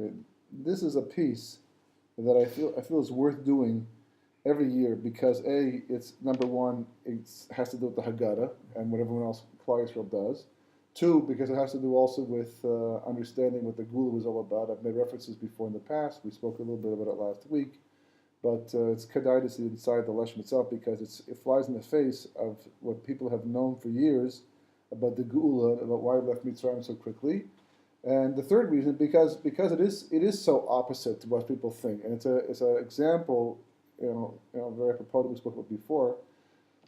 Okay, this is a piece that I feel is worth doing every year because it's number one, it has to do with the Haggadah and what everyone else Klal Yisrael does. Two, because it has to do also with understanding what the Gula was all about. I've made references before in the past. We spoke a little bit about it last week, but it's kedai to see inside the lesson itself because it flies in the face of what people have known for years about the Gula, about why we left Mitzrayim so quickly. And the third reason, because it is so opposite to what people think, and it's an example, very apropos that we spoke about before,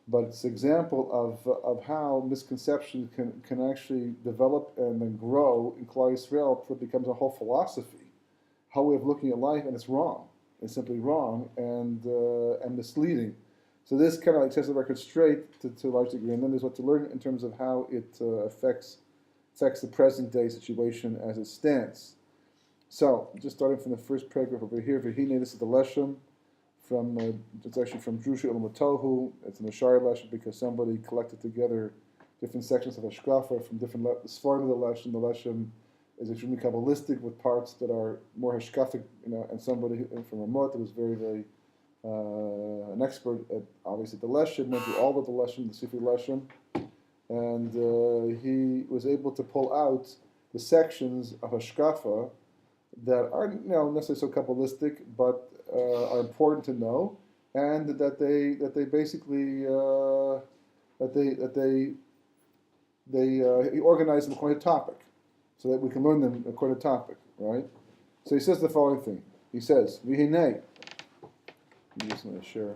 but it's an example of how misconception can actually develop and then grow in Klal Yisrael until it becomes a whole philosophy, how way of looking at life, and it's wrong. It's simply wrong and misleading. So this kind of sets the record straight to a large degree, and then there's what to learn in terms of how it affects the present day situation as it stands. So, just starting from the first paragraph over here, V'hinei, this is the Leshem, it's actually from Drusha El Matohu. It's an Ashari Leshem because somebody collected together different sections of Hashkafa from different Sfarim of the Leshem. The Leshem is extremely Kabbalistic with parts that are more Hashkafic, and somebody from Ramot was very, very an expert at, obviously, the Leshem, went through all of the Leshem, the Sufi Leshem, and he was able to pull out the sections of Hashkafa that aren't necessarily so Kabbalistic, but are important to know, and that they basically he organized them according to topic, so that we can learn them according to topic, right? So he says the following thing. He says, "V'hinei." I'm just going to share.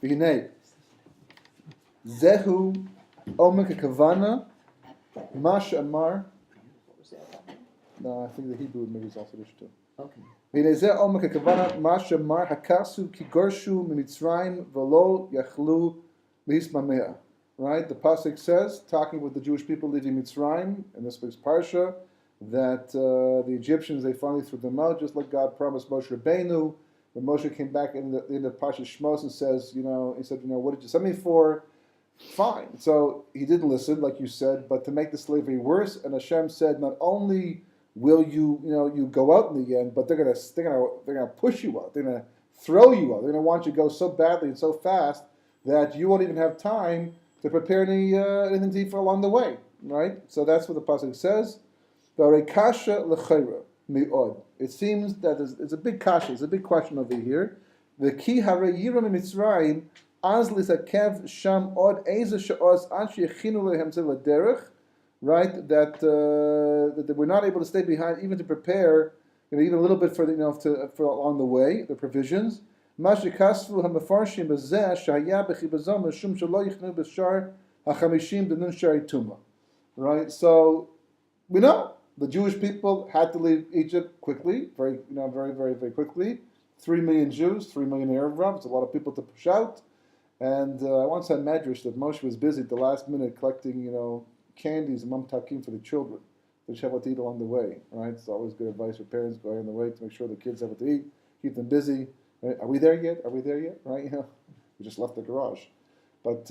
"V'hinei zehu omek hakavana ma she'amar." No, I think the Hebrew maybe is also this too. Okay. Right? The pasuk says, talking with the Jewish people leaving Mitzrayim in this week's parsha, that the Egyptians, they finally threw them out, just like God promised Moshe Rabbeinu. When Moshe came back in the end of Parashat Shmos and says, he said, what did you send me for? Fine. So he didn't listen, like you said, but to make the slavery worse, and Hashem said, not only will you go out in the end, but they're gonna push you out. They're gonna throw you out. They're gonna want you to go so badly and so fast that you won't even have time to prepare anything to eat for along the way. Right? So that's what the pasuk says. It seems that it's a big kasha. It's a big question over here. The ki harayira mitzrayim az lisakev sham od eza she'oz an sheyechinu lehem zeladerech. Right, that they were not able to stay behind, even to prepare, even a little bit for for along the way, the provisions. Right, so we know the Jewish people had to leave Egypt quickly, very, very, very, very quickly. 3 million Jews, 3 million Arab Arabs, a lot of people to push out. And I once had medrash that Moshe was busy at the last minute collecting, candies and mamtakim for the children. They should have what to eat along the way, right? It's always good advice for parents going on the way to make sure the kids have what to eat, keep them busy. Right? Are we there yet? Right? We just left the garage, but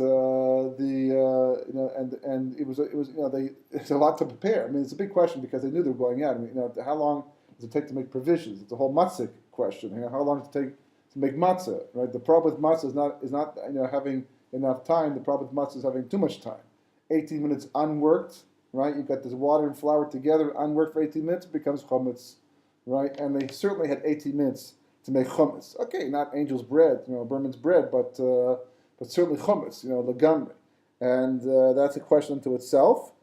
and it was it's a lot to prepare. I mean, it's a big question because they knew they were going out. I mean, how long does it take to make provisions? It's a whole matzah question. How long does it take to make matzah? Right? The problem with matzah is not having enough time. The problem with matzah is having too much time. 18 minutes unworked, right? You've got this water and flour together, unworked for 18 minutes, it becomes chametz, right? And they certainly had 18 minutes to make chametz. Okay, not angel's bread, Berman's bread, but certainly chametz, legamre. And that's a question unto itself,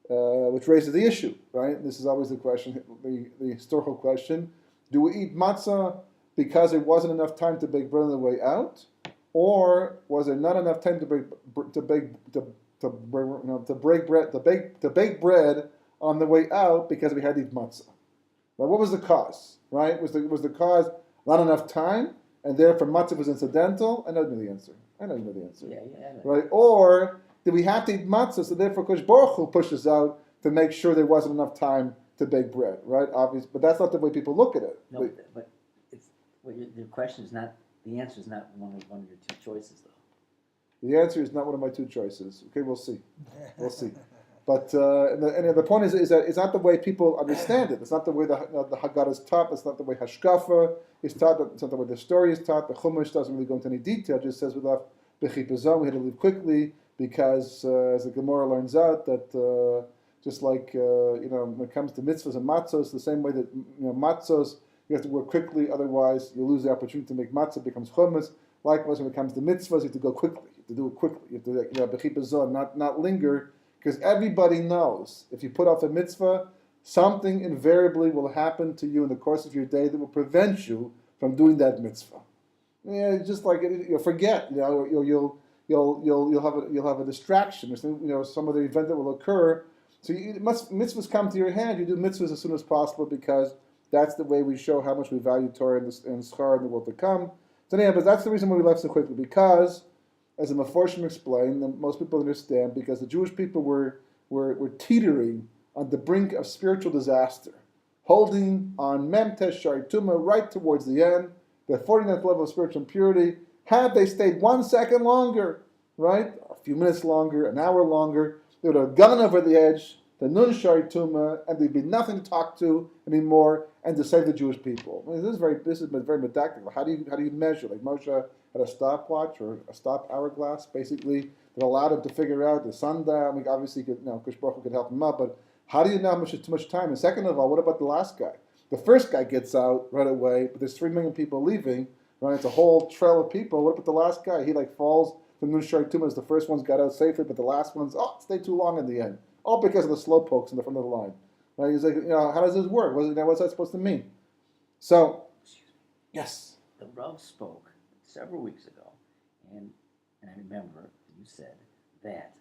which raises the issue, right? This is always the question, the historical question. Do we eat matzah because there wasn't enough time to bake bread on the way out? Or was there not enough time to bake bread on the way out because we had to eat matzah? Right? What was the cause? Right? Was the cause not enough time, and therefore matzah was incidental? I know the answer. Yeah. Right? Or did we have to eat matzah, so therefore Kosh Baruch Hu pushes out to make sure there wasn't enough time to bake bread? Right? Obvious, but that's not the way people look at it. No, but it's the question is not. The answer is not one of your two choices, though. The answer is not one of my two choices. Okay, we'll see. But and the point is that it's not the way people understand it. It's not the way the Haggadah is taught. It's not the way Hashkafa is taught. It's not the way the story is taught. The Chumash doesn't really go into any detail. It just says we had to leave quickly because, as the Gemara learns out, that just like when it comes to mitzvahs and matzos, the same way that matzos you have to work quickly, otherwise you lose the opportunity to make matzah, becomes chumash. Likewise, when it comes to mitzvahs, you have to go quickly. You have to do it quickly. You have to not linger. Because everybody knows if you put off a mitzvah, something invariably will happen to you in the course of your day that will prevent you from doing that mitzvah. Just like you'll forget. You'll have a distraction. Or some other event that will occur. So mitzvahs come to your hand. You do mitzvahs as soon as possible because that's the way we show how much we value Torah and schar in the world to come. So anyhow, but that's the reason why we left so quickly, because as the Meforshim explained, and most people understand, because the Jewish people were teetering on the brink of spiritual disaster, holding on Memtesh Shari Tuma right towards the end, the 49th level of spiritual impurity. Had they stayed 1 second longer, right, a few minutes longer, an hour longer, they would have gone over the edge, the Nun Shari Tuma, and there'd be nothing to talk to anymore, and to save the Jewish people. I mean, this is very medactic. How do you measure? Like Moshe had a stopwatch or a stop hourglass, basically, that allowed him to figure out the sundial. I mean, obviously, Kush Baruch Hu could help him out, but how do you know how much is too much time? And second of all, what about the last guy? The first guy gets out right away, but there's 3 million people leaving, right? It's a whole trail of people. What about the last guy? He falls. The Nun Shari Tumas, the first ones got out safely, but the last ones, stayed too long in the end. All because of the slow pokes in the front of the line. Right? He's like, how does this work? What's that supposed to mean? So, yes. The Rav spoke several weeks ago, and I remember you said that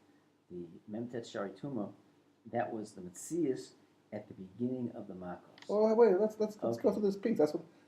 the Memtet Shari Tuma, that was the Metzias at the beginning of the Makos. Oh, wait, let's go through this piece.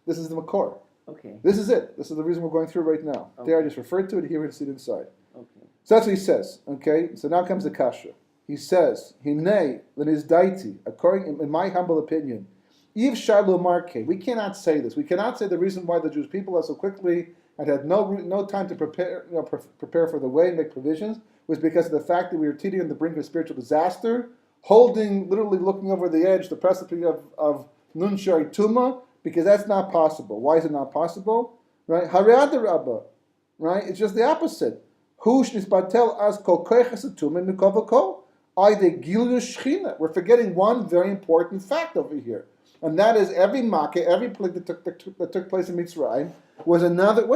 This is the Makor. Okay. This is it. This is the reason we're going through right now. Okay. There, I just referred to it. Here, we see it inside. Okay. So that's what he says. Okay. So now comes the kasha. He says, "Hinei l'nis daiti." According, in my humble opinion, Eve Shiloh Marke. We cannot say this. We cannot say the reason why the Jewish people left so quickly and had no time to prepare for the way and make provisions was because of the fact that we were teetering on the brink of spiritual disaster, literally looking over the edge, the precipice of Nun Shari Tuma, because that's not possible. Why is it not possible? Right? Hariyad Rabba. Right? It's just the opposite. Hush nisbatel as kol koiches tuma mikovako. We're forgetting one very important fact over here, and that is every makkah, every plague that took place in Mitzrayim was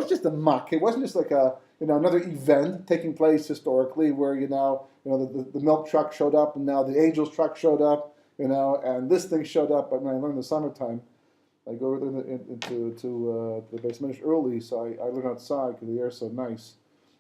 just a makkah. It wasn't just like another event taking place historically where the milk truck showed up and now the angel's truck showed up, and this thing showed up. But when I learned in the summertime, I go into the Beis Medrash early, so I learn outside because the air's so nice.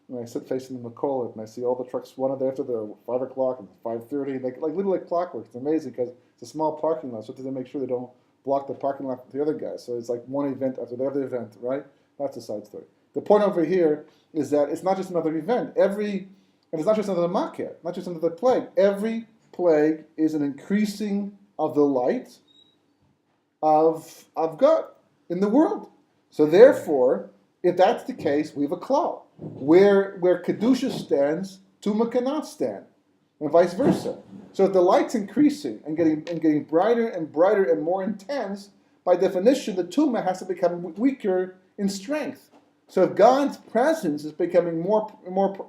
And I sit facing the Makolet, and I see all the trucks one after the 5 o'clock and 5:30, and literally like clockwork. It's amazing because it's a small parking lot, so they make sure they don't block the parking lot with the other guys. So it's like one event after the other event, right? That's a side story. The point over here is that it's not just another event. And it's not just another makkah, not just another plague. Every plague is an increasing of the light of God in the world. So therefore, if that's the case, we have a klal. Where Kedusha stands, Tuma cannot stand, and vice versa. So if the light's increasing and getting brighter and brighter and more intense, by definition, the Tuma has to become weaker in strength. So if God's presence is becoming more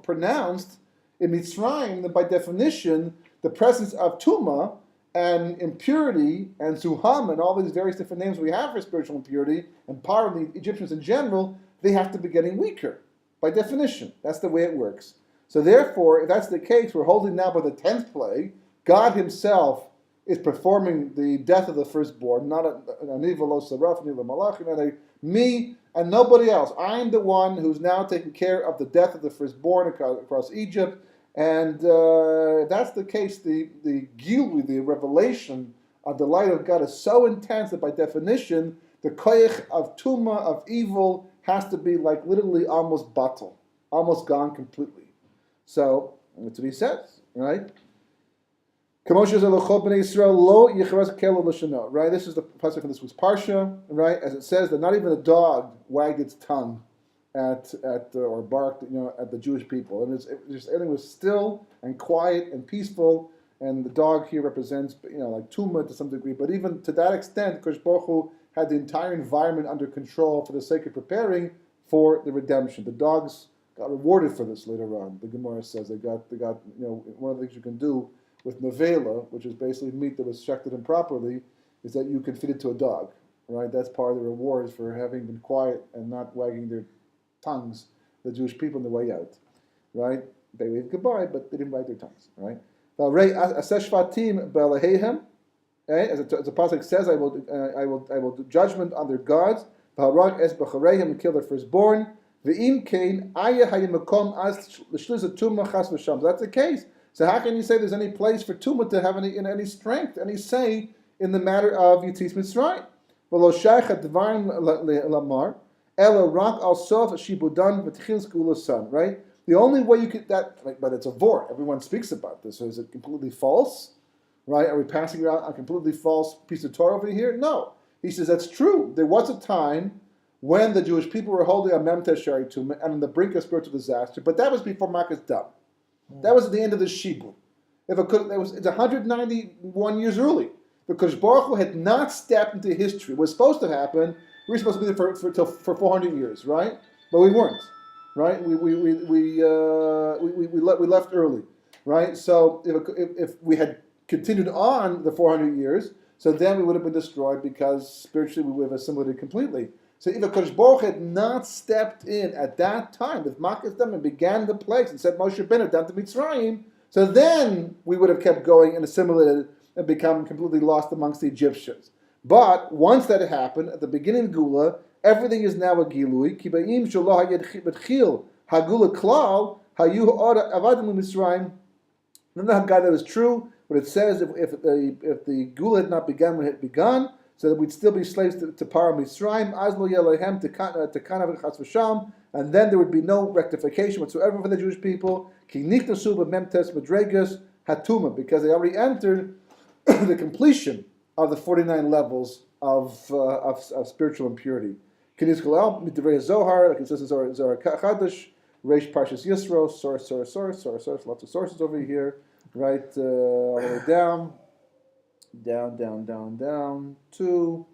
pronounced in Mitzrayim, then by definition, the presence of Tuma and impurity and Zuham and all these various different names we have for spiritual impurity and power of the Egyptians in general, they have to be getting weaker. By definition, that's the way it works. So therefore, if that's the case, we're holding now by the 10th plague. God himself is performing the death of the firstborn, not me and nobody else. I'm the one who's now taking care of the death of the firstborn across Egypt. And if that's the case, the gilui, the revelation of the light of God is so intense that by definition, the koyach of tuma, of evil, has to be like literally almost batal, almost gone completely. So that's what he says, right? Right? This is the pasuk from this week's parsha, right? As it says that not even a dog wagged its tongue or barked, at the Jewish people, and everything was still and quiet and peaceful, and the dog here represents, like tumah to some degree. But even to that extent, Kosh Baruch Hu had the entire environment under control for the sake of preparing for the redemption. The dogs got rewarded for this later on. The Gemara says they got one of the things you can do with nevela, which is basically meat that was shechted improperly, is that you can feed it to a dog, right? That's part of the rewards for having been quiet and not wagging their tongues, the Jewish people on the way out, right? They waved goodbye, but they didn't wag their tongues, right? As the pasuk says, I will do judgment on their gods. And kill their firstborn. That's the case. So how can you say there's any place for tumah to have any strength, any say in the matter of Yitzis Mitzrayim? Right? The only way you could but it's a vor. Everyone speaks about this. So is it completely false? Right? Are we passing around a completely false piece of Torah over here? No. He says that's true. There was a time when the Jewish people were holding a Memtes Shari Tumah and on the brink of spiritual disaster, but that was before Makkah's dam. That was at the end of the Shibud. It's 191 years early. Because Baruch Hu had not stepped into history. It was supposed to happen. We were supposed to be there for 400 years, right? But we weren't, right? We left early, right? So if we had continued on the 400 years, so then we would have been destroyed because spiritually we would have assimilated completely. So if Kosh Baruch Hu had not stepped in at that time with Makkah's dam and began the plagues and said Moshe Rabbeinu down to Mitzrayim, so then we would have kept going and assimilated and become completely lost amongst the Egyptians. But once that happened, at the beginning of Gula, everything is now a Gilui. Kibayim Shallah Yedchil Hagula Klal Hayu Avadim Mitzrayim. Then the Haggadah is true. But it says if the Gula had not begun when it had begun, so that we'd still be slaves to Paro Mitzrayim, Azlo Yelehem to Kanav Chas V'Sham, and then there would be no rectification whatsoever for the Jewish people. Ki Nichtasu B'Memtes Madregas Hatuma, because they already entered the completion of the 49 levels of spiritual impurity. Kiddush Galal, Midivrei Zohar, like it says in Zohar Chadash, Reish Parshas Yisro, source, lots of sources over here, right, all the way down, to,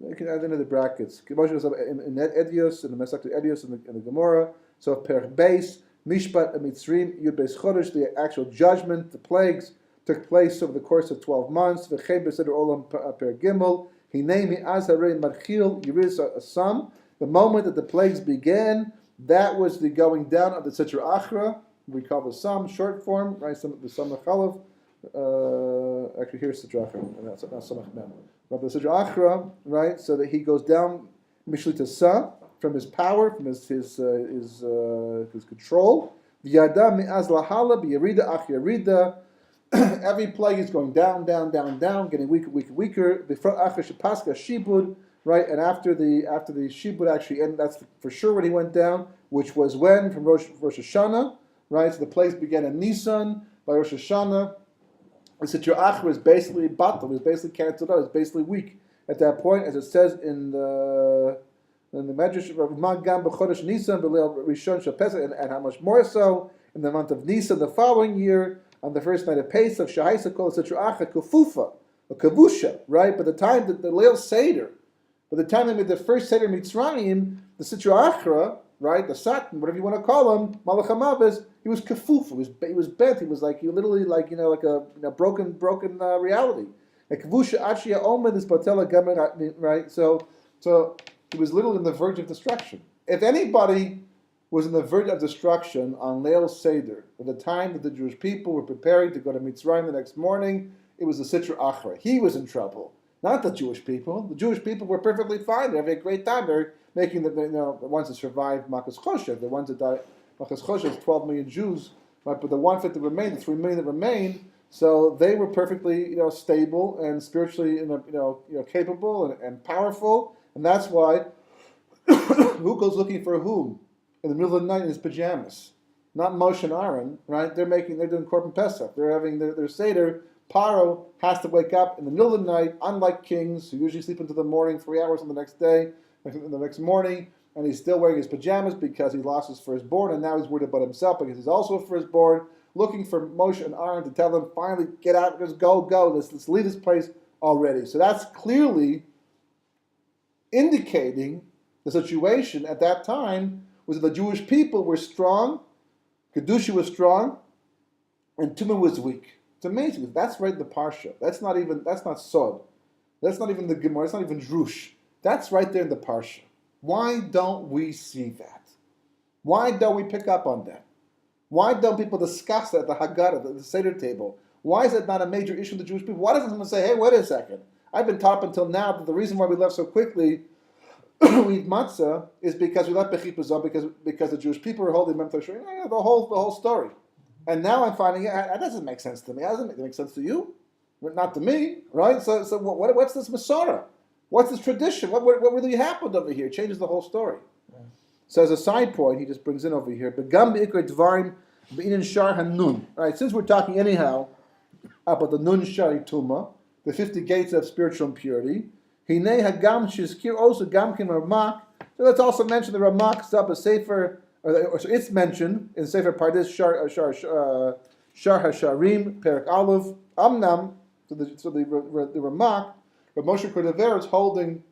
you can add into the brackets. In Edios, in the Masechet Edios, in the Gemara, so Perch Beis, Mishpat Mitzrim, Yud Beis Chodesh, the actual judgment, the plagues, took place over the course of 12 months. The moment that the plagues began, that was the going down of the Sitra Achra. We call the Sam short form, right? The Samach Chalav. Actually, here's Sitra Achra. That's not Samach Mem. But the Sitra Achra, right? So that he goes down Mishlita Sa from his power, from his control. V'yada mi'az lahala b'yarida ach yarida. Every plague is going down, getting weaker. Before Achar Shepaska Shibud, right? And after the Shibud actually ended, that's for sure when he went down, which was when from Rosh Hashanah, right? So the plagues began in Nisan. By Rosh Hashanah, the Sitra Achra is basically battled, is basically canceled out, is basically weak at that point, as it says in the Medrash of Magam b'Chodesh Nisan b'Leil Rishon Shel Pesach, and how much more so in the month of Nisan the following year. On the first night of Pesach, Shahaisa called Sitra Achra Kufufa, a Kavusha, right? By the time that the Leil Seder, by the time they made the first Seder Mitzrayim, the Sitra Achra, right, the Satan, whatever you want to call him, Malach HaMavis, he was Kafufa, he was bent, he was literally like a broken reality. A Kavusha Achia Omed is Batela Gamer, right? So he was literally on the verge of destruction. If anybody was on the verge of destruction on Leil Seder, at the time that the Jewish people were preparing to go to Mitzrayim the next morning, it was the Sitra Achra. He was in trouble, not the Jewish people. The Jewish people were perfectly fine. They having a great time. They're making the ones that survived Makkah's Choshev, the ones that died. Makkah's Choshev is 12 million Jews, right? But the 1/5 that remained, the 3 million that remained, so they were perfectly stable and spiritually capable and powerful, and that's why who goes looking for whom? In the middle of the night in his pajamas. Not Moshe and Aaron, right? They're doing Korban Pesach. They're having their Seder. Paro has to wake up in the middle of the night, unlike kings who usually sleep into the morning, 3 hours on the next day, the next morning, and he's still wearing his pajamas because he lost his firstborn, and now he's worried about himself because he's also a firstborn. looking for Moshe and Aaron to tell them, finally, get out, just go, let's leave this place already. So that's clearly indicating the situation at that time was that the Jewish people were strong, Kedusha was strong, and Tumah was weak. It's amazing. That's right in the Parsha. That's not Sod. That's not even the Gemara. It's not even Drush. That's right there in the Parsha. Why don't we see that? Why don't we pick up on that? Why don't people discuss that at the Haggadah, the Seder table? Why is it not a major issue with the Jewish people? Why doesn't someone say, hey, wait a second. I've been taught up until now that the reason why we left so quickly we eat matzah is because we left Bechipazah because the Jewish people were holding Mem Tashri. The whole story. And now I'm finding that doesn't make sense to me. It doesn't make sense to you. Not to me, right? So what's this Masorah? What's this tradition? What really happened over here? It changes the whole story. Yeah. So as a side point, he just brings in over here, Begam be'ikar dvarim be'inin shar hanun. Right, since we're talking anyhow about the nun shari tuma, the 50 gates of spiritual impurity, hinei hagam shizkir also gamkim ramak. So let's also mention the Ramak stuff, a sefer, so it's mentioned in Sefer Pardes Shar Hasharim Perak Aleph Amnam. So the Ramak, but Moshe Kordever is holding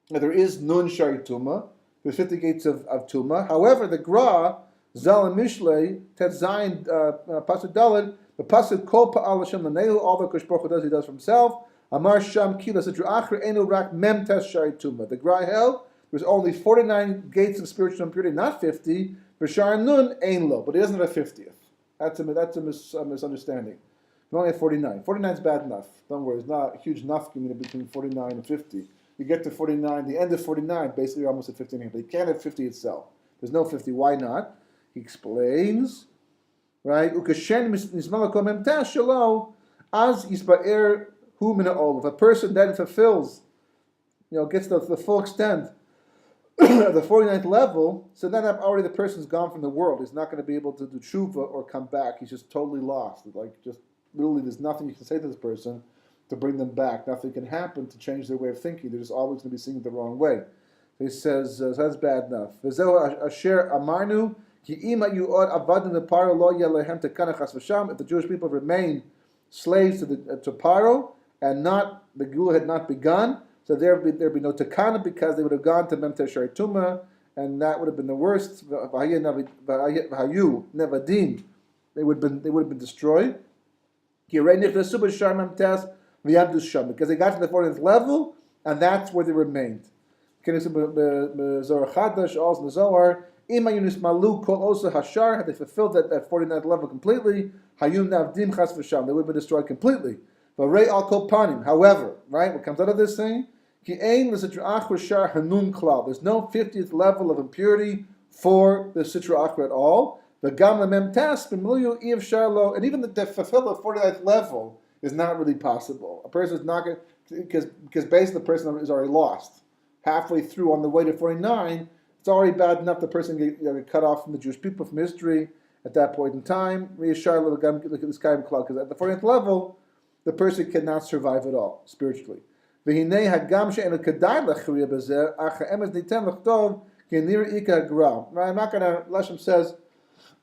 that there is Nun Shari Tuma, there's 50 gates of Tuma. However, the Gra, Zal and Mishlei, Tet Zayin, Pasuk Daled, the Pasuk Kol Pa'al Hashem Lanehu, all the Kosh Baruch Hu does, he does for himself. Amar Sham Kila Sidru Achre Enu Rak Mem Tes Shari Tuma. The Gra held there's only 49 gates of spiritual impurity, not 50. For Shar Nun Ein Lo, but he doesn't have a 50th. That's a misunderstanding. You only have 49. 49 is bad enough. Don't worry, it's not a huge nafka between 49 and 50. You get to 49, the end of 49, basically you're almost at 50. But you can't have 50 itself. There's no 50. Why not? He explains, right? Ukashen nismalako memtash shelo az yisba'er hu min ha'ol. If a person then fulfills, gets the full extent of the 49th level, so then already the person's gone from the world. He's not going to be able to do tshuva or come back. He's just totally lost. Literally, there's nothing you can say to this person to bring them back. Nothing can happen to change their way of thinking. They're just always going to be seeing it the wrong way. He says, so that's bad enough. If the Jewish people remain slaves to Paro, and the Gula had not begun, so there'd be no takana because they would have gone to Mem Teshari Tuma, and that would have been the worst. Vahayu nevadim, they would have been destroyed. Because they got to the 40th level, and that's where they remained. Had they fulfilled that 49th level completely, they would have been destroyed completely. However, right, what comes out of this thing? There's no 50th level of impurity for the Sitra Achra at all. And even the fulfill the 49th level is not really possible. A person is not going to, because basically the person is already lost. Halfway through on the way to 49, it's already bad enough the person get cut off from the Jewish people, from history at that point in time. Look at this guy because at the 40th level, the person cannot survive at all, spiritually. I'm not going to, Leshem says,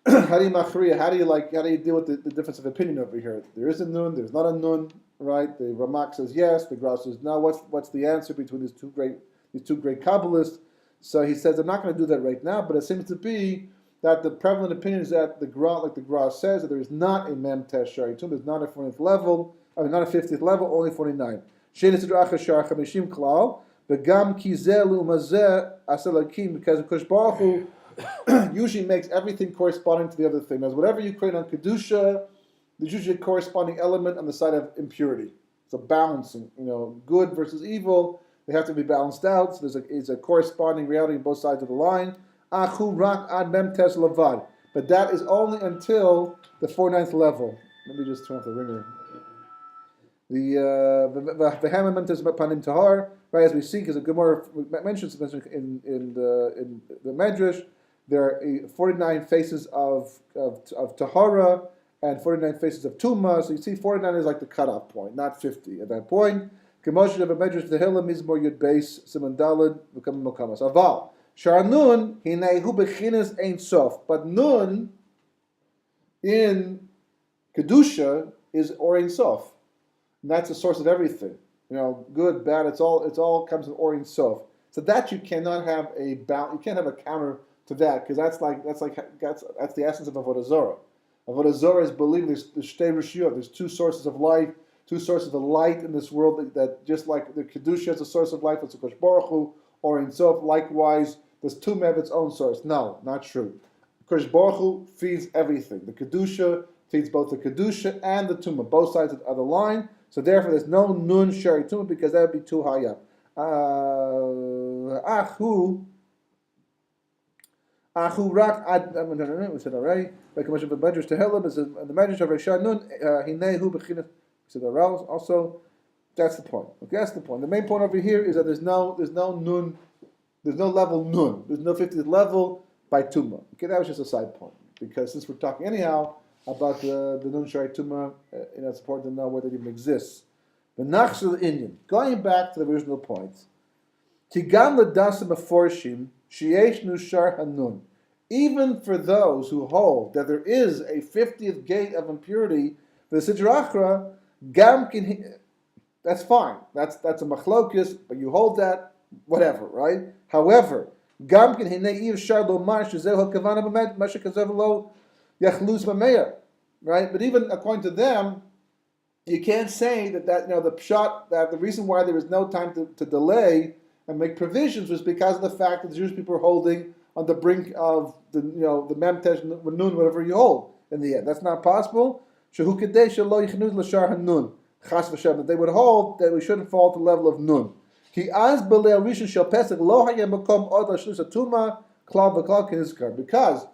how do you deal with the difference of opinion over here? There is a nun, there's not a nun, right? The Ramak says yes, the Gra says no. What's the answer between these two great Kabbalists? So he says, I'm not going to do that right now, but it seems to be that the prevalent opinion is that the Gra, like the Gra says, that there is not a Mem Tesh Shari Tum, there's not a 40th level, not a 50th level, only 49. Because Kosh Baruch Hu usually makes everything corresponding to the other thing. As whatever you create on Kedusha, there's usually a corresponding element on the side of impurity. It's a balancing, good versus evil. They have to be balanced out. So there's a corresponding reality on both sides of the line. Achu rak ad mem tes lavad. But that is only until the 49th level. Let me just turn off the ringer. The mem tes panim tahar. Right, as we see, because the Gemara mentions in the Medrash, there are 49 faces of Tahara and 49 faces of Tumah. So you see 49 is like the cutoff point, not 50 at that point. K'moshe of a Medrash Tehillah Mizmor Yud Beis Siman Daled V'Kam Mokamas Aval Shar Nun Hinei Hu Bechinas Ein Sof. But Nun in Kedusha is Or Ein Sof. And that's the source of everything. Good, bad, it's all comes from Or Ein Sof. So that you cannot have you can't have a counter to that, because that's the essence of Avodah Zarah. Avodah Zarah is believing there's Shtei Rishiyot, there's two sources of life, two sources of light in this world, that just like the Kedusha is a source of life, it's a Kosh Baruch Hu, or Ein Sof, likewise, does Tumah have its own source? No, not true. Kosh Baruch Hu feeds everything. The Kedusha feeds both the Kedusha and the Tumah, both sides of the line, so therefore there's no Nun Shari Tumah, because that would be too high up. Achu rak ad. We said already. Like a of the Medrash to Helam is the Medrash of Rishon Nun. Hinehu b'chinas. We said also. That's the point. Okay, that's the point. The main point over here is that there's no nun, there's no level nun, there's no 50th level by Tumah. Okay, that was just a side point, because since we're talking anyhow about the nun shari Tumah, it's important to know whether it even exists. The Nachshel Inyan. Going back to the original points. Tigam l'dasim aforshim sheyesh nushar hanun. Even for those who hold that there is a 50th gate of impurity, the Sidra Achra, gam kin. That's fine. That's a machlokis, but you hold that, whatever, right? However, gam kin hinei iv shar lo mar shezehu kavana b'med masha kazev lo yachlus b'meir, right? But even according to them, you can't say that the pshat, that the reason why there was no time to delay and make provisions was because of the fact that the Jewish people were holding on the brink of the memtesh nun, whatever you hold in the end. That's not possible. Shehu kedei shelo yichnuz l'shar hanun. Chas v'shem, that they would hold that we shouldn't fall to the level of nun. Ki az b'lei rishon shel Pesach lo hayem makom od l'shlus atuma klal v'klal kinizkar. Because,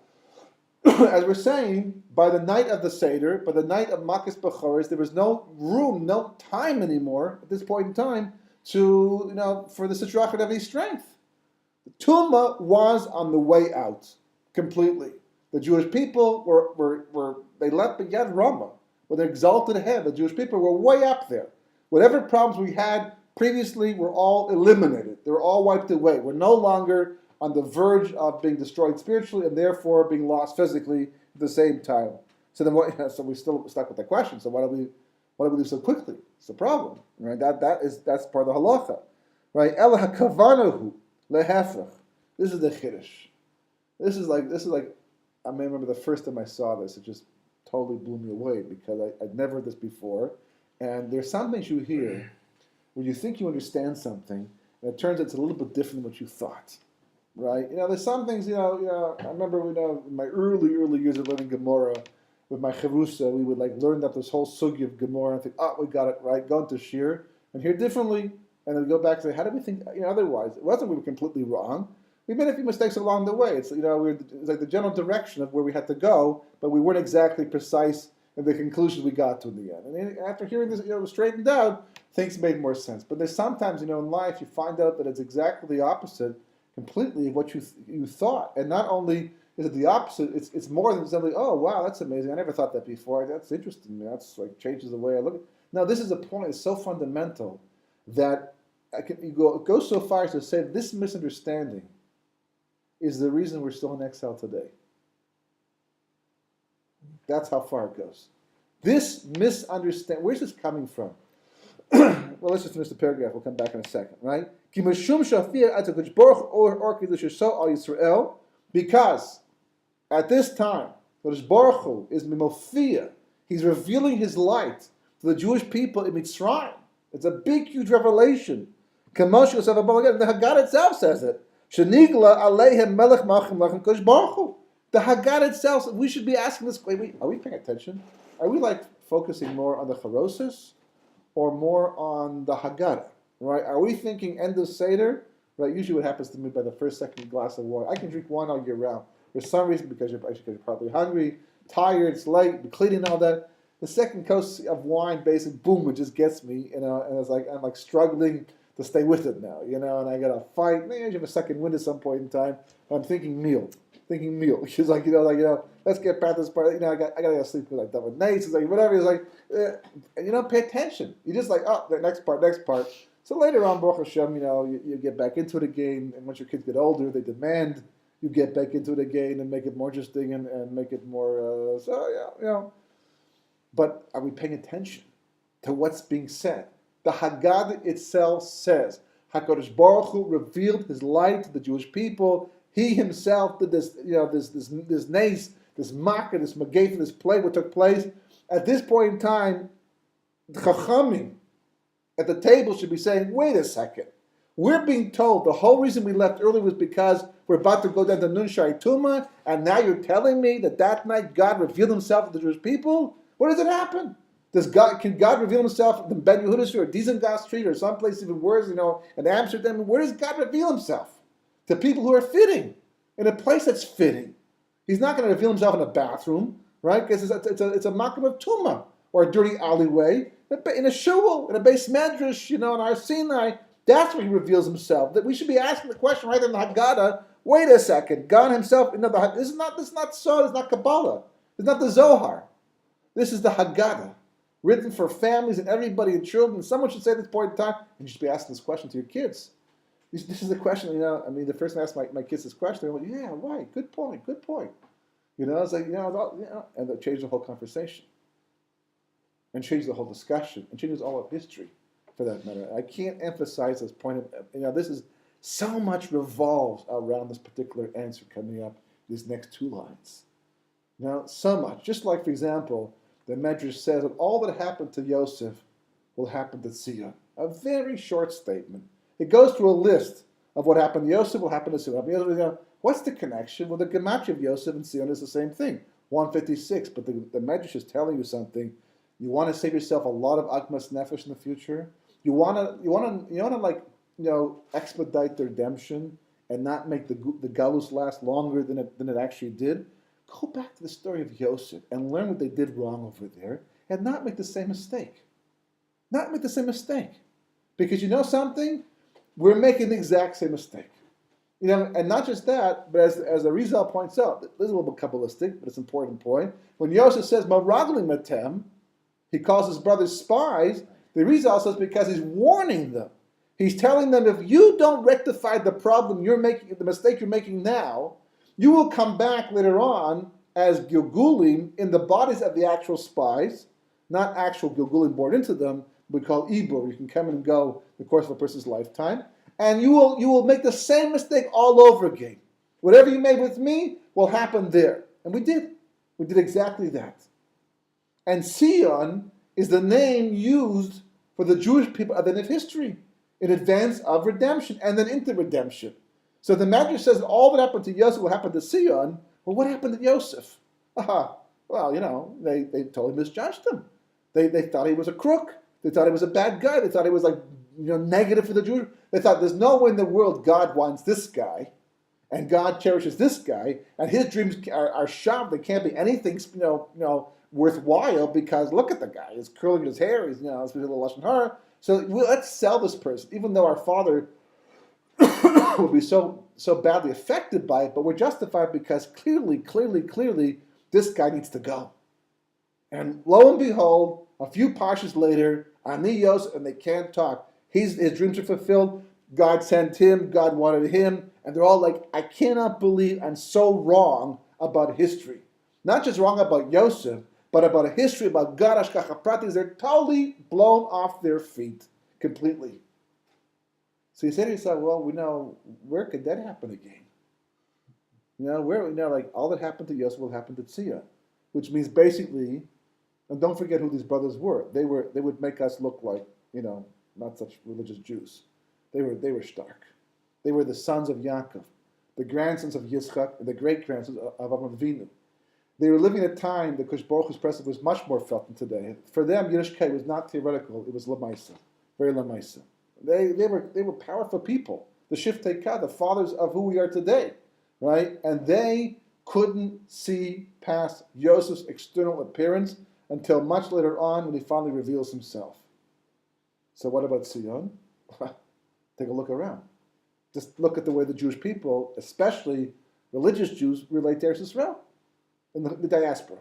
as we're saying, by the night of the Seder, by the night of Makis Bechoros, there was no room, no time anymore at this point in time to for the Sitra to have any strength. The Tumah was on the way out completely. The Jewish people were they left Yad Rama. With an exalted head, the Jewish people were way up there. Whatever problems we had previously were all eliminated. They were all wiped away. We're no longer on the verge of being destroyed spiritually and therefore being lost physically at the same time. So then, so we're still stuck with the question. So why do we do so quickly? It's a problem, right? That's part of the halacha, right? Ela hakavanahu lehefech. This is the chiddush. This is like. I remember the first time I saw this, it just totally blew me away, because I'd never heard this before. And there's some things you hear when you think you understand something, and it turns out it's a little bit different than what you thought, right? There's some things, I remember, in my early years of learning Gemara, with my Chavusa, we would learn that this whole sugi of Gemara and think, we got it right, go into Shir, and hear differently, and then go back and say, how did we think otherwise? It wasn't we were completely wrong. We made a few mistakes along the way. It's it's like the general direction of where we had to go, but we weren't exactly precise in the conclusions we got to in the end. And after hearing this, straightened out, things made more sense. But there's sometimes, in life, you find out that it's exactly the opposite, completely, of what you thought. And not only is it the opposite, it's more than simply, oh wow, that's amazing. I never thought that before. That's interesting. That's changes the way I look at it. Now, this is a point that's so fundamental that it goes so far as to say this misunderstanding is the reason we're still in exile today. That's how far it goes. This misunderstanding, where's this coming from? Well, let's just finish the paragraph. We'll come back in a second, right? Because at this time, Kodesh Baruch Hu is mimofia. He's revealing his light to the Jewish people in Mitzrayim. It's a big, huge revelation. The Haggadah itself says it. Shenigla aleihem melech malchim lachem Kodesh Baruch Hu. The Haggadah itself, we should be asking this, are we paying attention? Are we focusing more on the Charosis or more on the Haggadah? Right? Are we thinking end of Seder? Right? Usually what happens to me by the first, second glass of water, I can drink wine all year round. For some reason, because you're probably hungry, tired, it's late, cleaning and all that. The second course of wine, basically, boom, it just gets me, and it's I'm struggling to stay with it now, and I gotta fight. Maybe I have a second wind at some point in time. I'm thinking meal. She's let's get past this part. I gotta go sleep because I've done with nights. It's whatever. It's pay attention. You just the next part. So later on, Baruch Hashem, you get back into it again. And once your kids get older, they demand you get back into it again and make it more interesting and make it more, But are we paying attention to what's being said? The Haggadah itself says, HaKadosh Baruch Hu revealed His light to the Jewish people. He Himself did this, this nace, this makkah, this magafah, this plague, what took place. At this point in time, the Chachamim at the table should be saying, wait a second. We're being told the whole reason we left early was because we're about to go down to Nun Shai Tuma, and now you're telling me that night God revealed Himself to the Jewish people? Where does it happen? Can God reveal Himself in Ben Yehuda Street or Dizengoff Street or someplace even worse, in Amsterdam? Where does God reveal Himself? To people who are fitting, in a place that's fitting. He's not going to reveal Himself in a bathroom, right? Because it's a makam of Tumah, or a dirty alleyway, in a shul, in a base medrash, in our Sinai. That's where He reveals Himself. That we should be asking the question right in the Haggadah. Wait a second, God Himself. This is not so. It's not Kabbalah. It's not the Zohar. This is the Haggadah, written for families and everybody and children. Someone should say at this point in time, and you should be asking this question to your kids. This is the question. The first time I asked my kids this question, they went, "Yeah, right. Good point. It's like and they changed the whole conversation, and changed the whole discussion, and changes all of history. For that matter, I can't emphasize this point. This is so much revolves around this particular answer coming up. These next two lines, so much. Just like, for example, the Medrash says that all that happened to Yosef will happen to Tzia. A very short statement. It goes through a list of what happened to Yosef will happen to Tzia. What's the connection? Well, the gematria of Yosef and Tzia is the same thing, 156. But the Medrash is telling you something. You want to save yourself a lot of agmas nefesh in the future. You want to expedite the redemption and not make the galus last longer than it actually did. Go back to the story of Yosef and learn what they did wrong over there, and not make the same mistake. Not make the same mistake, because something, we're making the exact same mistake. And not just that, but as the Rizal points out, this is a little bit kabbalistic, but it's an important point. When Yosef says "Maragli matem," he calls his brothers spies. The Rizal says because he's warning them. He's telling them, if you don't rectify the problem you're making, the mistake you're making now, you will come back later on as Gilgulim in the bodies of the actual spies, not actual Gilgulim born into them. We call Ibur. You can come and go in the course of a person's lifetime, and you will make the same mistake all over again. Whatever you made with me will happen there, and we did. We did exactly that. And Sion is the name used for the Jewish people at the end of history, in advance of redemption and then into redemption. So the Medrash says that all that happened to Yosef will happen to Sion. Well, what happened to Yosef? Well, they totally misjudged him. They thought he was a crook. They thought he was a bad guy. They thought he was negative for the Jews. They thought there's no way in the world God wants this guy, and God cherishes this guy, and his dreams are shoved. They can't be anything, worthwhile, because look at the guy. He's curling his hair. He's, a little lashon hara. So let's sell this person, even though our father will be so badly affected by it. But we're justified because clearly, this guy needs to go. And lo and behold, a few parshas later, Ani Yosef, and they can't talk. His dreams are fulfilled. God sent him. God wanted him. And they're all like, I cannot believe I'm so wrong about history. Not just wrong about Yosef, but about a history, about God, Ashkacha Pratis. They're totally blown off their feet completely. So you say to yourself, well, where could that happen again? All that happened to Yosef will happen to Tzia, which means basically, and don't forget who these brothers were. They would make us look like, not such religious Jews. They were stark. They were the sons of Yaakov, the grandsons of Yitzchak, and the great-grandsons of Avraham Avinu. They were living at a time that Kosh Baruch Hu's presence was much more felt than today. For them, Yiddishkeit was not theoretical; it was lamaisa, very lamaisa. They were powerful people, the Shiftei Ka, the fathers of who we are today, right? And they couldn't see past Yosef's external appearance until much later on when he finally reveals himself. So what about Sion? Take a look around. Just look at the way the Jewish people, especially religious Jews, relate to Eretz Yisrael in the diaspora.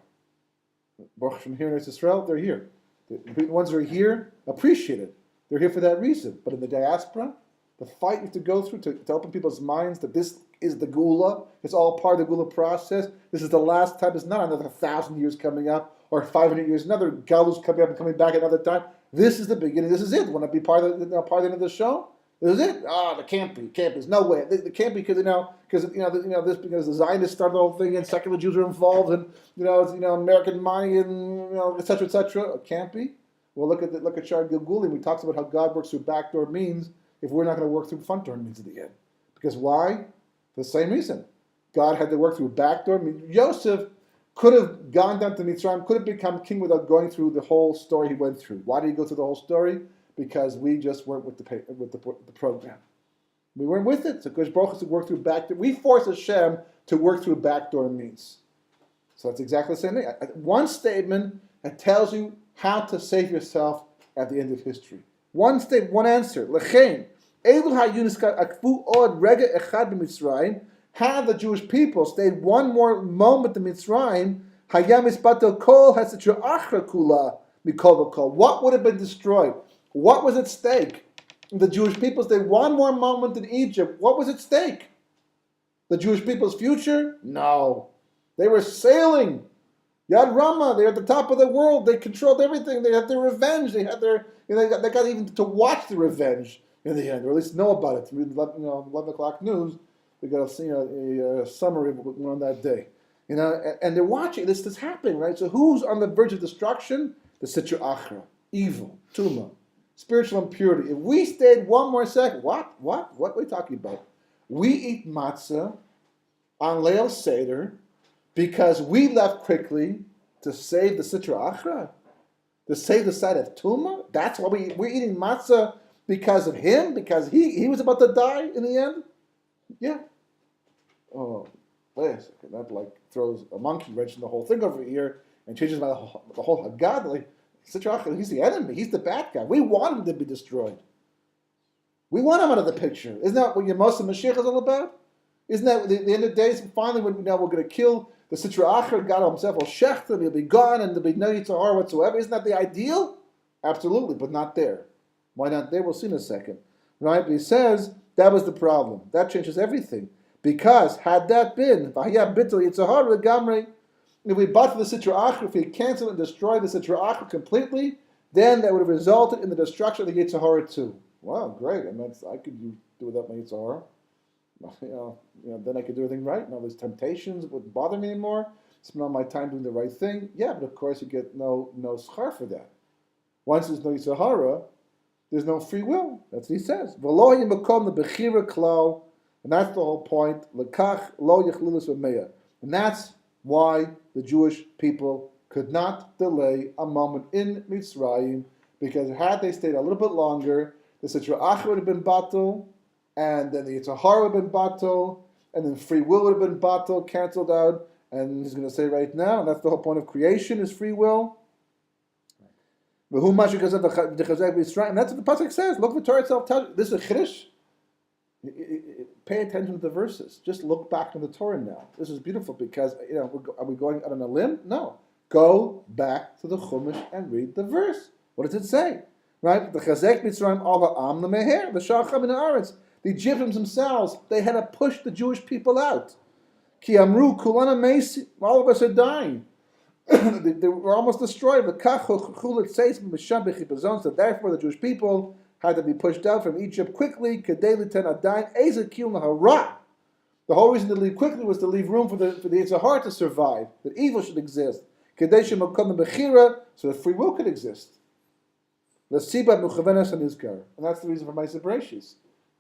Baruch Hashem, here in Eretz Yisrael, they're here. The ones that are here appreciate it. They're here for that reason. But in the diaspora, the fight you have to go through to open people's minds that this is the Gula. It's all part of the Gula process. This is the last time. It's not another 1,000 years coming up or 500 years. Another Galus coming up and coming back another time. This is the beginning. This is it. Want to be part of part of the end of the show? This is it. There can't be. There's no way. There can't be because because the Zionists started the whole thing and secular Jews are involved and American money and etc. etc. It can't be. Well, look at Shar Gilgulim. We talks about how God works through backdoor means. If we're not going to work through front door means at the end, because why? For the same reason. God had to work through backdoor means. Yosef could have gone down to Mitzrayim, could have become king without going through the whole story he went through. Why did he go through the whole story? Because we just weren't with the program. We weren't with it. So Kosh Baruch has to work through backdoor. We force Hashem to work through backdoor means. So that's exactly the same thing. One statement that tells you how to save yourself at the end of history. One statement, one answer. Lechein. Had the Jewish people stayed one more moment in Mitzrayim, what would have been destroyed? What was at stake? The Jewish people stayed one more moment in Egypt. What was at stake? The Jewish people's future? No. They were sailing. Yad Rama, they're at the top of the world. They controlled everything. They had their revenge. They had their, they got even to watch the revenge in the end, or at least know about it. 11 o'clock news, we got a summary of what went on that day. And they're watching this happening, right? So who's on the verge of destruction? The Sitra Achra, evil, Tuma, spiritual impurity. If we stayed one more second, what are we talking about? We eat matzah on Leil Seder because we left quickly to save the Sitra Achra, to save the side of Tuma. That's why we're eating matzah, because of him, because he was about to die in the end. Yeah. Oh, wait a second. That throws a monkey wrench in the whole thing over here and changes the whole Haggadah. Like, he's the enemy. He's the bad guy. We want him to be destroyed. We want him out of the picture. Isn't that what your Moshe Mashiach is all about? Isn't that the end of the days? Finally, when we're going to kill the Sitra Achra, God himself will shech them, he'll be gone, and there'll be no Yitzhar whatsoever. Isn't that the ideal? Absolutely, but not there. Why not there? We'll see in a second. Right? But he says that was the problem. That changes everything. Because had that been, if we bought the Sitra Achra, if we canceled and destroyed the Sitra Achra completely, then that would have resulted in the destruction of the Yitzhahara too. Wow, great. I could do without my Yitzhahara. Then I could do everything right. Now there's temptations, it wouldn't bother me anymore. Spend all my time doing the right thing. Yeah, but of course you get no schar for that. Once there's no Yitzhahara, there's no free will. That's what he says. And that's the whole point. And that's why the Jewish people could not delay a moment in Mitzrayim, because had they stayed a little bit longer, the Sitra Achra would have been batal, and then the Yitzhahara would have been batal, and then free will would have been batal, cancelled out. And he's going to say right now, and that's the whole point of creation, is free will. And that's what the Pesach says. Look, the Torah itself tells you. This is a chiddush. Pay attention to the verses. Just look back to the Torah now. This is beautiful because, are we going out on a limb? No. Go back to the Chumash and read the verse. What does it say? Right? The Chazek Mitzrayim Allah Am Lemeher, the Shacham in the Aretz. The Egyptians themselves, they had to push the Jewish people out. Ki Amru Kulana Meisi, all of us are dying. They were almost destroyed. So therefore the Jewish people had to be pushed out from Egypt quickly. The whole reason to leave quickly was to leave room for the Yitzhahar to survive, that evil should exist. So that free will could exist. And that's the reason for my Bereshis.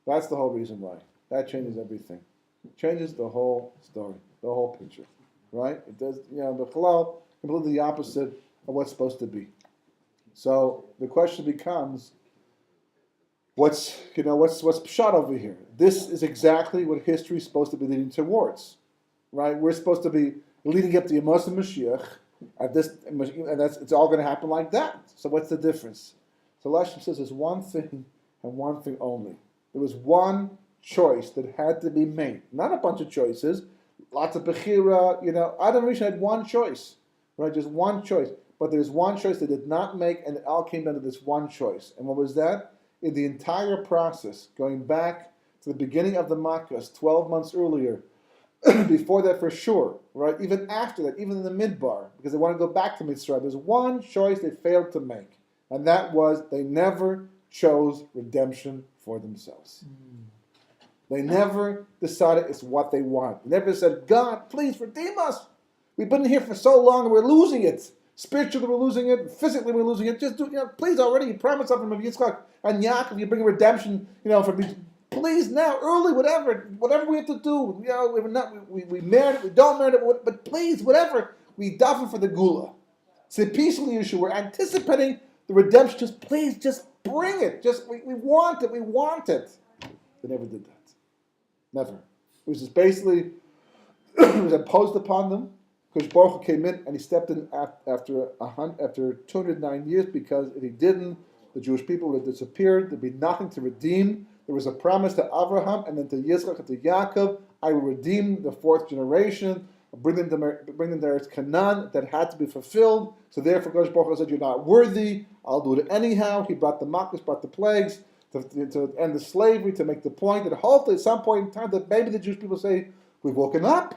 That's the whole reason why. That changes everything. It changes the whole story, the whole picture. Right? It does, the halal, completely the opposite of what's supposed to be. So the question becomes, what's pshat over here? This is exactly what history is supposed to be leading towards, right? We're supposed to be leading up to Yemos Mashiach and it's all going to happen like that. So what's the difference? So Hashem says there's one thing and one thing only. There was one choice that had to be made, not a bunch of choices. Lots of bechira, Adam Rishon had one choice, right? Just one choice. But there's one choice they did not make, and it all came down to this one choice. And what was that? In the entire process, going back to the beginning of the Makkos, 12 months earlier, before that for sure, right? Even after that, even in the Midbar, because they want to go back to Mitzrayim, there's one choice they failed to make, and that was they never chose redemption for themselves. They never decided it's what they want. They never said, God, please redeem us. We've been here for so long and we're losing it. Spiritually we're losing it. Physically we're losing it. Just do, please already. You promised something from Yitzchak and Yaakov. You bring a redemption, for me. Please now, early, whatever we have to do. We merit it, we don't merit it, but please, whatever. We daven for the Gula. It's a peaceful issue. We're anticipating the redemption. Just bring it. We want it. We want it. They never did that. Never. It was just basically, it was imposed upon them. Because Baruch Hu came in and he stepped in after 209 years, because if he didn't, the Jewish people would have disappeared. There'd be nothing to redeem. There was a promise to Abraham and then to Yitzchak and to Yaakov, I will redeem the fourth generation, bring them to Eretz Canaan. That had to be fulfilled. So therefore, Baruch Hu said, you're not worthy. I'll do it anyhow. He brought the Makkos, brought the plagues to end the slavery, to make the point that hopefully at some point in time that maybe the Jewish people say, we've woken up.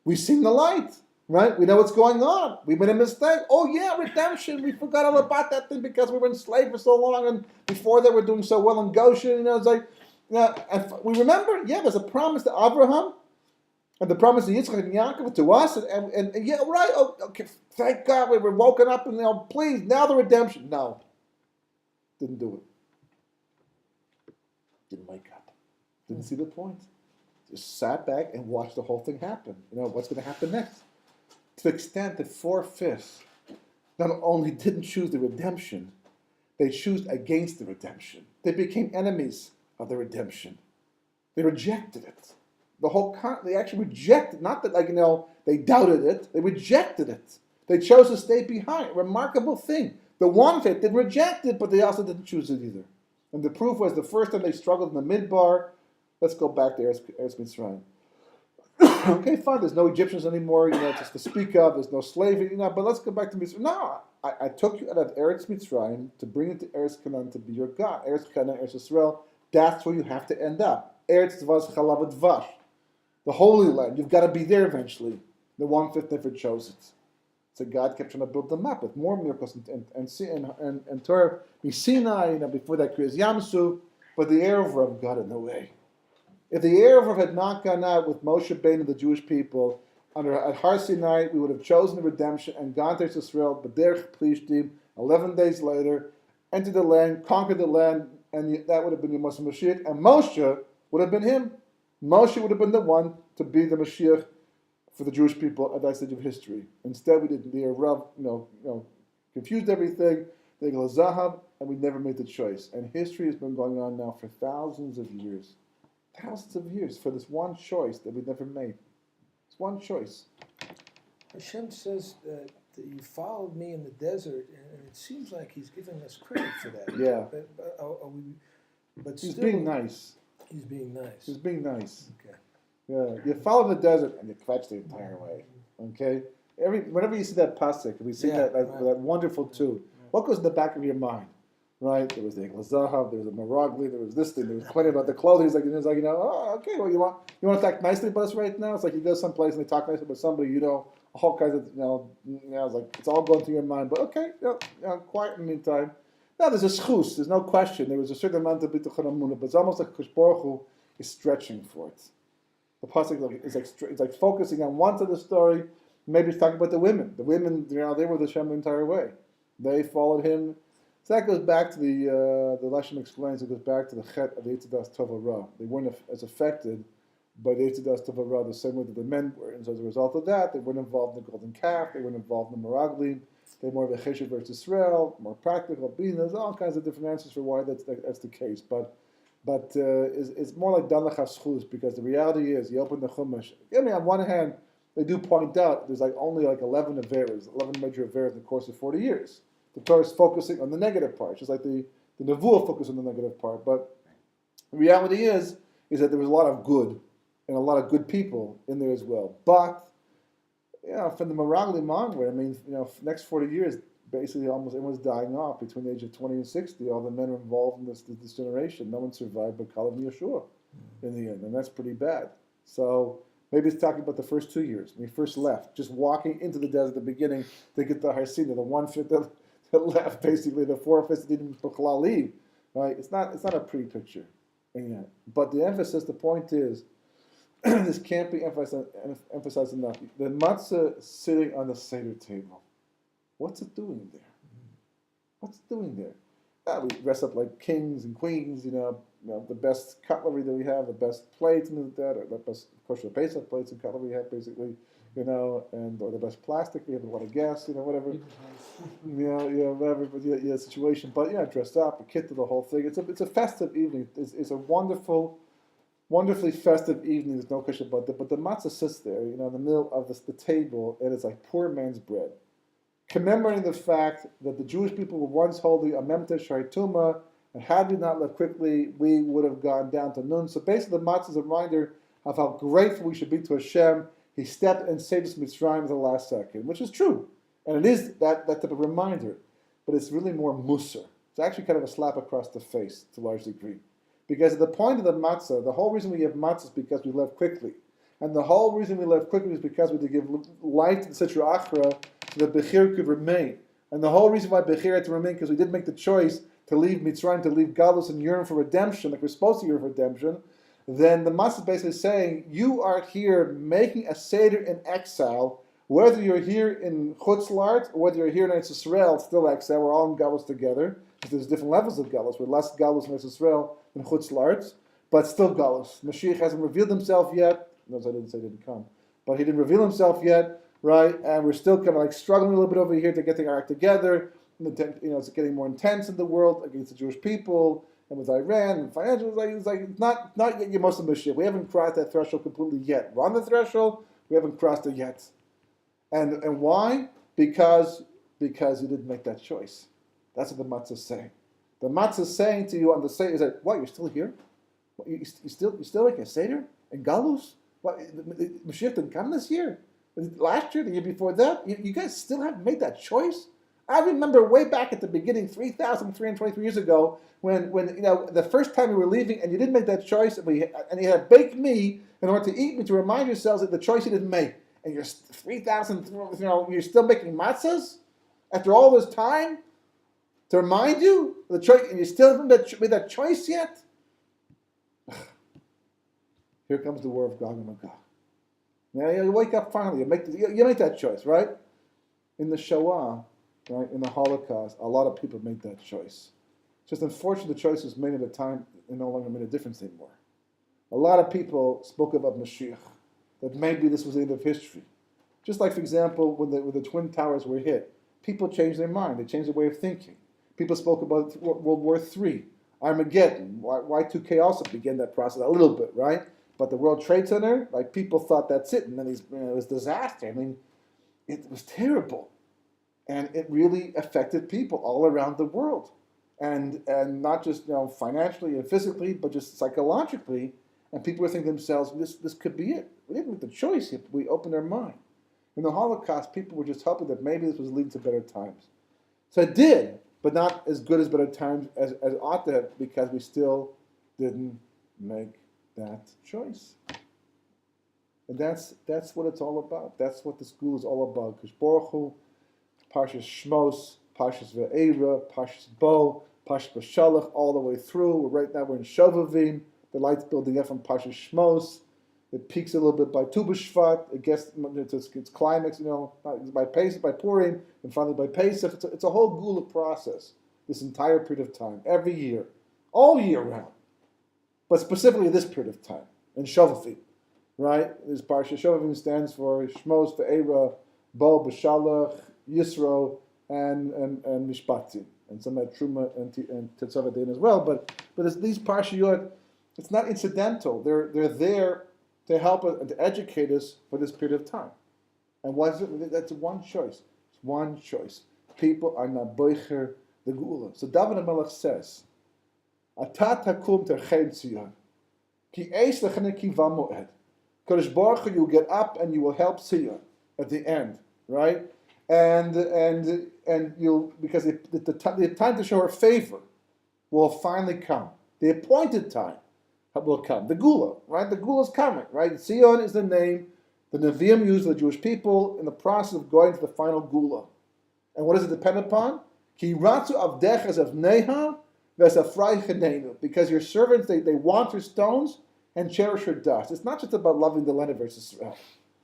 We've seen the light. Right? We know what's going on. We made a mistake. Oh yeah, redemption. We forgot all about that thing because we were enslaved for so long, and before that we're doing so well in Goshen. It's like, and we remember, there's a promise to Abraham, and the promise to Yitzchak and Yaakov to us, and yeah, right. Oh, okay, thank God we were woken up, and please, now the redemption. No, didn't do it. Didn't wake up. Didn't see the point. Just sat back and watched the whole thing happen. What's going to happen next? To the extent that 4/5 not only didn't choose the redemption, they chose against the redemption. They became enemies of the redemption. They rejected it. They actually rejected, not that they doubted it, they rejected it. They chose to stay behind. Remarkable thing. The one faith didn't reject it, but they also didn't choose it either. And the proof was the first time they struggled in the Midbar. Let's go back to Eretz Mitzrayim. Okay, fine, there's no Egyptians anymore, just to speak of, there's no slavery, but let's go back to Mitzrayim. No, I took you out of Eretz Mitzrayim to bring you to Eretz Canaan to be your God. Eretz Canaan, Eretz Israel, that's where you have to end up. Eretz Dvash, Chalav Dvash, the Holy Land, you've got to be there eventually. The 1/5 never chose it. So God kept trying to build them up with more miracles and Torah, Sinai, before that, Kriyas Yamsu, but the Erev got in the way. If the Erev had not gone out with Moshe Rabbeinu and the Jewish people at Har Sinai, we would have chosen the redemption and gone to Israel, but Derech Plishtim, 11 days later, entered the land, conquered the land, and that would have been the Mashiach, and Moshe would have been him. Moshe would have been the one to be the Mashiach for the Jewish people at that stage of history. Instead, we didn't. The Erev, confused everything, the Egel Zahav, and we never made the choice. And history has been going on now for thousands of years. Thousands of years for this one choice that we never made. It's one choice. Hashem says that you followed me in the desert, and it seems like he's giving us credit for that. Yeah. But He's still, being nice. He's being nice. He's being nice. Okay. Yeah. You follow the desert and you kvetch the entire way. Okay? Whenever you see that pasuk, we see that wonderful tune. What goes in the back of your mind? Right, there was the Egel Zahav, there was the Meragli, there was this thing, there was plenty about the clothing. It's like, okay, well, you want to talk nicely about us right now? It's like you go someplace and they talk nicely about somebody, all kinds of, it's like, it's all going through your mind, but okay, quiet in the meantime. Now, there's a schus, there's no question. There was a certain amount of bitachon amunah, but it's almost like Kosh Baruch Hu is stretching for it. The pasuk is like focusing on one side of the story, maybe it's talking about the women. The women, they were the Shem the entire way. They followed him. So that goes back to the Lashem explains, it goes back to the chet of the Eitzadas Tova Ra. They weren't as affected by the Eitzadas Tova Ra the same way that the men were. And so as a result of that, they weren't involved in the golden calf, they weren't involved in the Meraglim, they more of a Chesed versus Israel, more practical, there's all kinds of different answers for why that's the case. But it's more like Dan Lachas, because the reality is, you open the Chumash, on one hand, they do point out there's only 11 Averas, 11 major Averas in the course of 40 years. The Torah is focusing on the negative part, just like the Nevuah focused on the negative part. But the reality is that there was a lot of good and a lot of good people in there as well. But, from the Meraglim onward, next 40 years, basically almost everyone's dying off between the age of 20 and 60. All the men are involved in this generation. No one survived but Caleb and Yeshua. in the end, and that's pretty bad. So maybe it's talking about the first 2 years when he first left, just walking into the desert at the beginning to get the Harsina, the 1/5 that left, basically the 4/5 that didn't leave. Right? It's not a pretty picture. And but the emphasis, the point is, this can't be emphasized enough. The matzah sitting on the Seder table. What's it doing there? What's it doing there? We dress up like kings and queens, the best cutlery that we have, the best plates and that, or the best kosher Pesach plates and cutlery we have, basically, and or the best plastic we have, a lot of gas, whatever, whatever, but situation. But dressed up, a kit to the whole thing. It's a festive evening. It's a wonderfully festive evening. There's no question about that. But the matzah sits there, in the middle of the table, and it's like poor man's bread, commemorating the fact that the Jewish people were once holding a memta sharituma, and had we not left quickly, we would have gone down to Nun. So basically, the matzah is a reminder of how grateful we should be to Hashem. He stepped and saved us Mitzrayim at the last second, which is true. And it is that type of reminder. But it's really more musar. It's actually kind of a slap across the face to a large degree. Because at the point of the matzah, the whole reason we have matzah is because we left quickly. And the whole reason we left quickly is because we had to give life to the Sitra Achra so that Bechir could remain. And the whole reason why Bechir had to remain, because we did make the choice to leave Mitzrayim, to leave Galus and yearn for redemption, like we're supposed to yearn for redemption. Then the matzah is basically saying, you are here making a Seder in exile, whether you're here in Chutz La'aretz or whether you're here in Eretz Yisrael, it's still exile, we're all in Galus together. There's different levels of Galus, we're less Galus in Eretz Yisrael than Chutz La'aretz, but still Galus. Mashiach hasn't revealed himself yet. Notice I didn't say he didn't come. But he didn't reveal himself yet, right? And we're still kind of like struggling a little bit over here to get our act together. It's getting more intense in the world against the Jewish people, and with Iran and financial, it's not yet your Muslim Mashiach. We haven't crossed that threshold completely yet. We're on the threshold, we haven't crossed it yet. And why? Because you didn't make that choice. That's what the matzah is saying. The matzah is saying to you on the Seder, is like, what, you're still here? What, you still making a Seder in Galus? What, Mashiach didn't come this year? Last year, the year before that? You guys still haven't made that choice? I remember way back at the beginning, 3,323 years ago, when the first time you were leaving and you didn't make that choice, and you had baked me in order to eat me, to remind yourselves that the choice you didn't make. And you're 3,000, you're still making matzahs after all this time to remind you of the choice, and you still haven't made that choice yet. Here comes the war of Gog and Magog. Now you wake up finally. You make that choice, right? In the Shoah, right, in the Holocaust, a lot of people made that choice. Just unfortunately, the choice was made at a time it no longer made a difference anymore. A lot of people spoke about Mashiach, that maybe this was the end of history. Just like, for example, when the Twin Towers were hit, people changed their mind. They changed their way of thinking. People spoke about World War III, Armageddon. Y2K also began that process a little bit, right? But the World Trade Center, like, people thought that's it, and then it was disaster. I mean, it was terrible. And it really affected people all around the world. And not just financially and physically, but just psychologically. And people were thinking to themselves, this could be it. We didn't make the choice yet, but we opened our mind. In the Holocaust, people were just hoping that maybe this was leading to better times. So it did, but not as good as better times as ought to have, because we still didn't make that choice. And that's what it's all about. That's what the school is all about. Because Baruch Hu, Parashas Shmos, Parashas Ve'era, Parashas Bo, Parashas Bashalach, all the way through. Right now we're in Shovavim. The light's building up from Parashas Shmos. It peaks a little bit by Tu B'Shvat. It gets its climax, by Pesach, by Purim, and finally by Pesach. It's a whole Gula process. This entire period of time, every year, all year round, but specifically this period of time in Shovavim, right? This Parashas Shovavim stands for Shmos, Ve'era, Bo, B'Shalach, Yisro, and Mishpatim, and some at Truma and Tetzavadin as well. But these Parashiyot, it's not incidental. They're there to help us and to educate us for this period of time. And what is it? That's one choice. It's one choice. People are not boicher the Geula. So David HaMelech says, Ata takum terchem tzion, ki eis lechane kiva moed. Kodesh Baruch Hu, you'll get up and you will help Tzion at the end, right? And you'll, because the time to show her favor will finally come. The appointed time. will come. The Gula, right? The Gula is coming, right? Zion is the name the Nevi'im used for the Jewish people in the process of going to the final Gula. And what does it depend upon? Ki ratzu avdech as avneha v'esafrai chenenu. Because your servants, they want your stones and cherish your dust. It's not just about loving the land of Israel.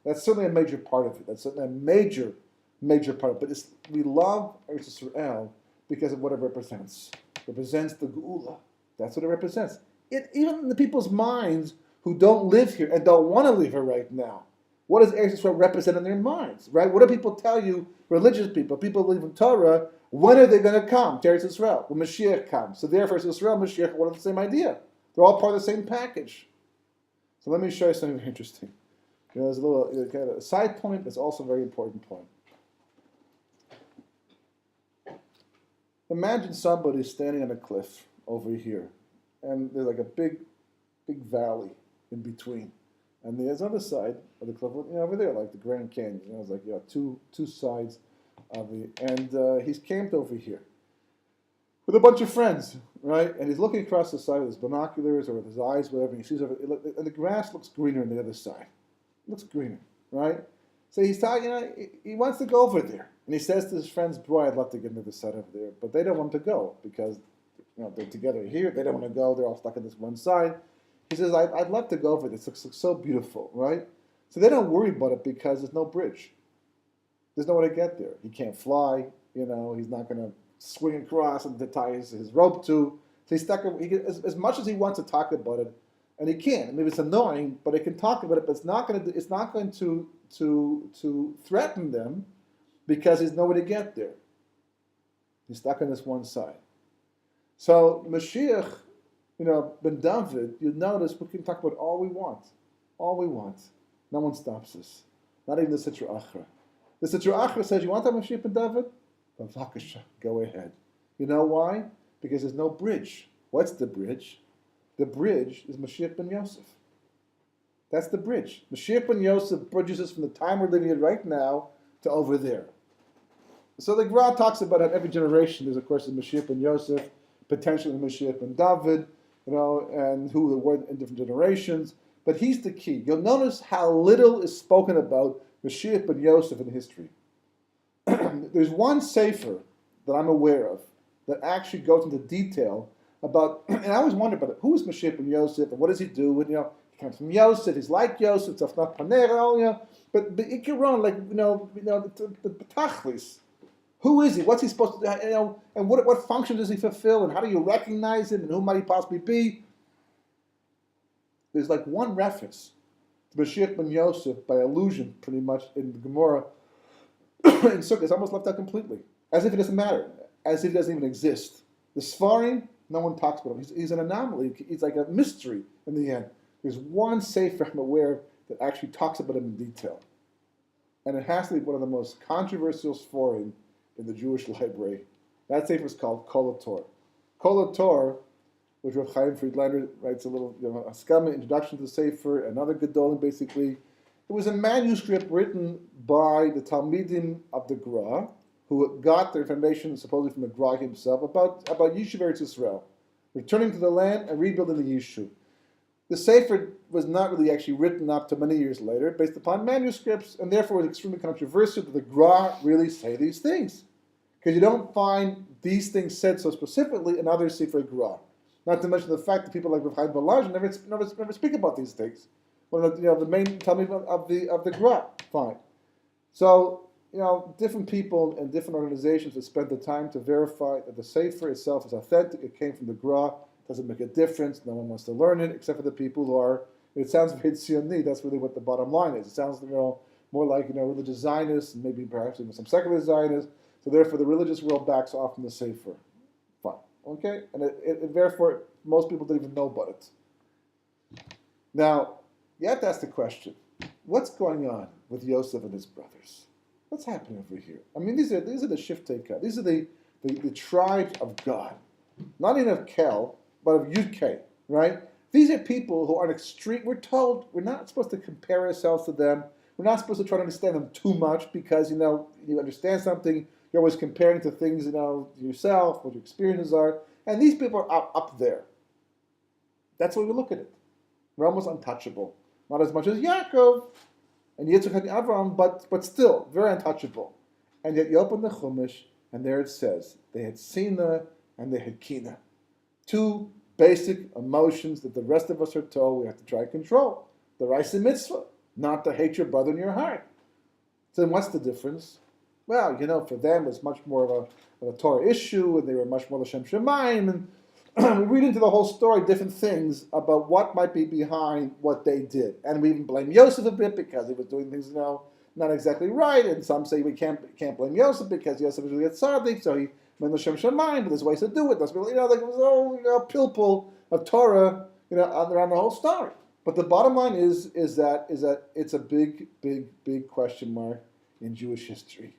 That's certainly a major part of it. That's certainly a major part of it. But we love Israel because of what it represents. It represents the Geula. That's what it represents. Even in the people's minds who don't live here and don't want to live here right now, what does Eretz Yisrael represent in their minds, right? What do people tell you, religious people believe in Torah, when are they going to come to Eretz Yisrael? When Mashiach comes. So therefore, Eretz Yisrael and Mashiach are one of the same idea. They're all part of the same package. So let me show you something interesting. There's a little kind of a side point, but it's also a very important point. Imagine somebody standing on a cliff over here, and there's like a big valley in between. And there's other side of the cliff, over there, like the Grand Canyon. It's like two sides of the, and he's camped over here with a bunch of friends, right? And he's looking across the side with his binoculars or with his eyes, whatever. And he sees over, and the grass looks greener on the other side. It looks greener, right? So he's talking, he wants to go over there, and he says to his friends, "Boy, I'd love to get into the side over there," but they don't want to go because they're together here. They don't want to go. They're all stuck on this one side. He says, I'd love to go over this. It looks so beautiful, right? So they don't worry about it because there's no bridge. There's no way to get there. He can't fly, he's not going to swing across and tie his rope to. So he's stuck, as much as he wants to talk about it, and he can. Maybe it's annoying, but he can talk about it, but it's not going to threaten them because there's no way to get there. He's stuck on this one side. So Mashiach, Ben David, you notice we can talk about all we want. All we want. No one stops us. Not even the Sitra Achra. The Sitra Achra says, you want that Mashiach Ben David? Go ahead. You know why? Because there's no bridge. What's the bridge? The bridge is Mashiach ben Yosef. That's the bridge. Mashiach ben Yosef bridges us from the time we're living in right now to over there. So the Gra talks about how every generation there's, of course, a Mashiach ben Yosef, potentially a Mashiach ben David, and who were in different generations. But he's the key. You'll notice how little is spoken about Mashiach ben Yosef in history. There's one sefer that I'm aware of that actually goes into detail about, and I always wonder about it, who is Mashiach ben Yosef and what does he do? And, he comes from Yosef, he's like Yosef, it's not Panera, but Ikaron, the Tachlis. Who is he? What's he supposed to do? And what function does he fulfill? And how do you recognize him? And who might he possibly be? There's like one reference to Mashiach ben Yosef by allusion, pretty much, in the Gemara. In Sukkot, it's almost left out completely, as if it doesn't matter, as if it doesn't even exist. The Sfarim, no one talks about him. He's an anomaly. He's like a mystery in the end. There's one sefer I'm aware of that actually talks about him in detail, and it has to be one of the most controversial Sfarim in the Jewish library. That sefer is called Kol HaTorah. Kol HaTorah, which Rav Chaim Friedlander writes a little a skama introduction to the sefer, another Gedolim basically. It was a manuscript written by the Talmidim of the Gra, who got their information supposedly from the Gra himself about Yishuv Eretz Yisrael, returning to the land and rebuilding the Yishuv. The Sefer was not really actually written up to many years later, based upon manuscripts, and therefore it was extremely controversial that the Gra really say these things, because you don't find these things said so specifically in other Sefer Gra. Not to mention the fact that people like Rav Chaim Volozhin never speak about these things. One of the main Talmud of the Gra. Fine. So different people and different organizations have spent the time to verify that the Sefer itself is authentic. It came from the Gra. It doesn't make a difference. No one wants to learn it except for the people who are. It sounds very Tzionist. That's really what the bottom line is. It sounds more like religious Zionists and maybe perhaps even some secular Zionists. So therefore, the religious world backs off from the Sefer. Fine. Okay, and it therefore most people don't even know about it. Now, you have to ask the question: what's going on with Yosef and his brothers? What's happening over here? I mean, these are the Shiftei Ka. These are the tribes of God, not even of Kel, but of Yud-Kei, right? These are people who are an extreme. We're told we're not supposed to compare ourselves to them. We're not supposed to try to understand them too much because you understand something. You're always comparing to things yourself, what your experiences are, and these people are up there. That's the way we look at it. We're almost untouchable. Not as much as Yaakov and Yitzchak and Avraham, but still very untouchable. And yet you open the Chumash, and there it says, they had Sina and they had Kina. Two basic emotions that the rest of us are told we have to try to control. The Raisa Mitzvah, not to hate your brother in your heart. So then what's the difference? Well, for them it's much more of a Torah issue, and they were much more L'Shem Shemayim, and we read into the whole story different things about what might be behind what they did. And we even blame Yosef a bit because he was doing things, not exactly right, and some say we can't blame Yosef because Yosef was really a tzaddik, so he went L'Shem Shemayim, but there's ways to do it. There's like it was all pilpul of Torah, around the whole story. But the bottom line is that it's a big, big, big question mark in Jewish history.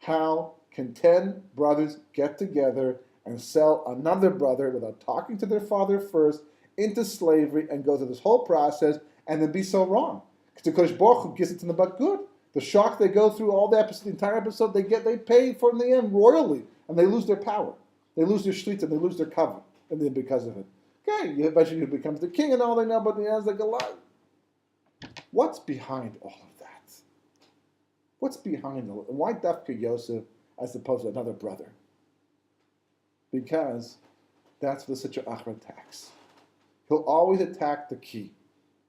How can 10 brothers get together and sell another brother without talking to their father first into slavery and go through this whole process and then be so wrong? Because the Kodesh Baruch Hu gives it to them but good. The shock they go through all the entire episode, they pay for in the end royally, and they lose their power. They lose their shlita, and they lose their cover in the end because of it. Okay, eventually he becomes the king and all they know, but he has like a lot. What's behind all of that? What's behind all? Why Dafka Yosef as opposed to another brother? Because that's what the Sitra Achra attacks. He'll always attack the key,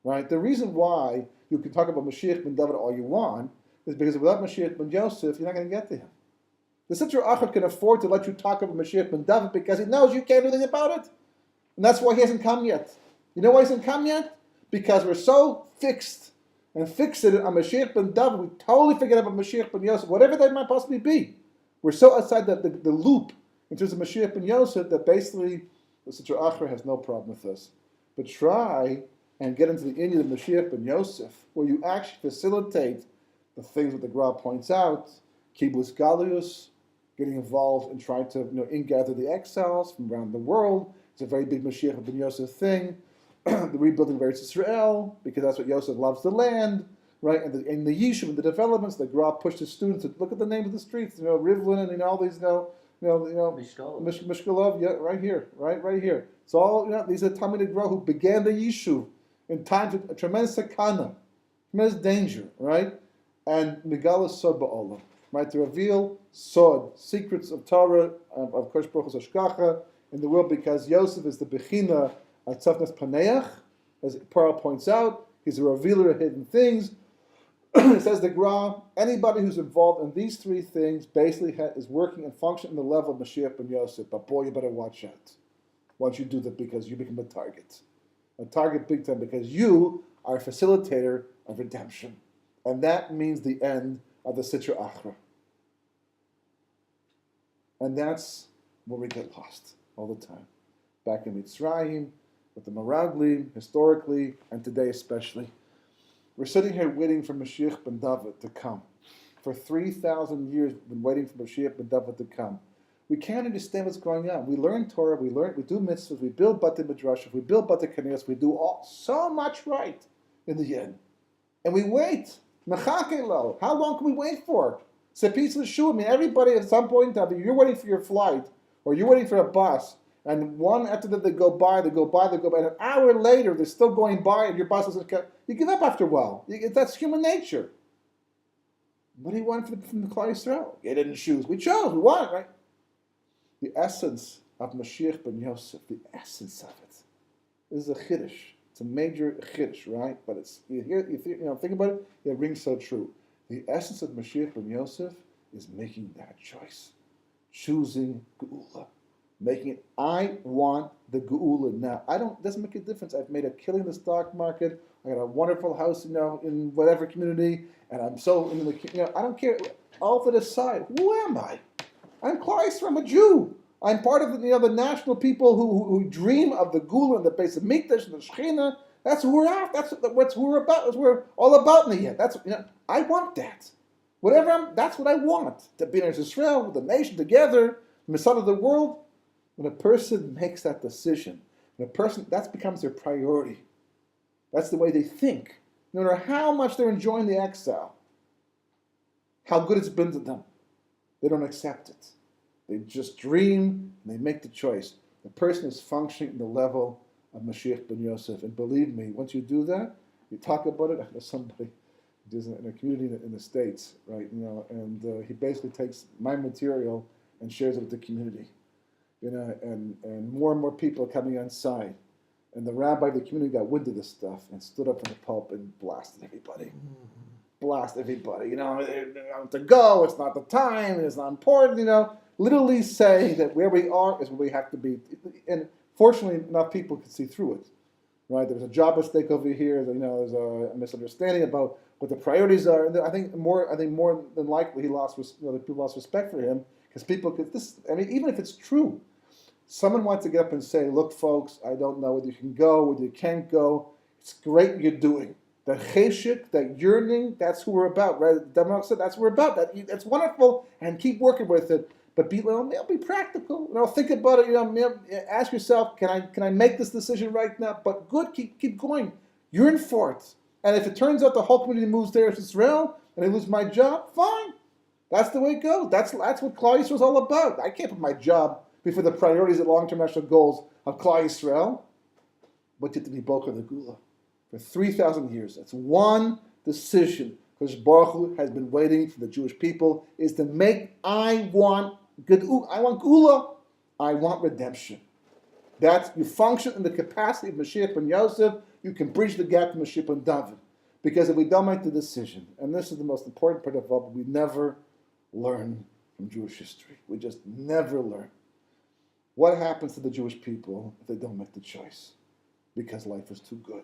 right? The reason why you can talk about Mashiach ben David all you want is because without Mashiach ben Yosef, you're not going to get to him. The Sitra Achra can afford to let you talk about Mashiach ben David because he knows you can't do anything about it. And that's why he hasn't come yet. You know why he hasn't come yet? Because we're so fixed and fixated on Mashiach ben David, we totally forget about Mashiach ben Yosef, whatever they might possibly be. We're so outside the loop in terms of Mashiach ben Yosef that basically the Sitra Achra has no problem with us. But try and get into the Indian of Mashiach ben Yosef, where you actually facilitate the things that the Gra points out, Kibbutz Galius, getting involved in trying to ingather the exiles from around the world. It's a very big Mashiach ben Yosef thing. The rebuilding of Eretz Israel, because that's what Yosef loves the land, right? And the Yishuv and the developments, the Gra pushed his students to look at the names of the streets, Rivlin and all these, Mishkolov, yeah, right here. So all, these are Talmidei Gra who began the Yishuv in times of a tremendous sakana, tremendous danger, right? And Megala Sod Ba'olam, right? To reveal Sod, secrets of Torah, of Kodesh Baruch Hu's Hashgacha in the world, because Yosef is the Bechina at Tzafnas Paneach, as Pearl points out. He's a revealer of hidden things. It says the Gra, anybody who's involved in these three things basically is working and functioning in the level of Mashiach ben Yosef. But boy, you better watch out once you do that, because you become a target big time, because you are a facilitator of redemption. And that means the end of the Sitra Achra. And that's where we get lost all the time. Back in Mitzrayim, with the Meraglim, historically, and today especially. We're sitting here waiting for Mashiach ben David to come. For 3,000 years, we've been waiting for Mashiach ben David to come. We can't understand what's going on. We learn Torah, we do mitzvahs, we build Batei Midrashim, we build Batei Knesset, we do so much right in the end. And we wait. Mechake. How long can we wait for? It's a piece of the shoe. Everybody at some point in time, you're waiting for your flight, or you're waiting for a bus, and one after that they go by, and an hour later they're still going by, and your bus doesn't come. You give up after a while. That's human nature. What do you want from the Klal Yisrael? You didn't choose. We chose. We want it, right? The essence of Mashiach ben Yosef, the essence of it, is a chiddush. It's a major chiddush, right? But it's think about it. It rings so true. The essence of Mashiach ben Yosef is making that choice, choosing Geula, making it. I want the Geula now. It doesn't make a difference. I've made a killing in the stock market. I got a wonderful house, in whatever community, and I'm so in the. I don't care. All to the side. Who am I? I'm Klal Yisrael. I'm a Jew. I'm part of the national people who dream of the Gula and the base of Mikdash and the Shechina. That's who we're at. That's what we're about. That's what we're all about in the end. That's I want that. That's what I want. To be in Israel with the nation together, the son of the world. When a person makes that decision, that becomes their priority. That's the way they think. No matter how much they're enjoying the exile, how good it's been to them, they don't accept it. They just dream and they make the choice. The person is functioning at the level of Mashiach ben Yosef. And believe me, once you do that, you talk about it. There's somebody who's in a community in the States, right? And he basically takes my material and shares it with the community, and more people are coming on side. And the rabbi of the community got wind of this stuff and stood up in the pulpit and blasted everybody. Blast everybody, to go, it's not the time, it's not important, literally saying that where we are is where we have to be. And fortunately, enough people could see through it, right? There's a job mistake over here, there's a misunderstanding about what the priorities are. And I think more than likely people lost respect for him because people could, even if it's true, someone wants to get up and say, look, folks, I don't know whether you can go, whether you can't go. It's great what you're doing. That cheshik, that yearning, that's who we're about, right? Demon said that's what we're about. That's wonderful, and keep working with it. But be practical. Think about it. Ask yourself, can I make this decision right now? But good, keep going. Yearn for it. And if it turns out the whole community moves there to Israel, and I lose my job, fine. That's the way it goes. That's what Klal Yisrael is all about. I can't put my job before the priorities and long-term national goals of Klal Yisrael. But you have to be Boker the Gula. For 3,000 years. That's one decision. Because Baruch Hu has been waiting for the Jewish people is to I want Gula. I want redemption. You function in the capacity of Mashiach ben Yosef. You can bridge the gap to Mashiach ben David. Because if we don't make the decision, and this is the most important part of all, we never learn from Jewish history. We just never learn. What happens to the Jewish people if they don't make the choice? Because life is too good.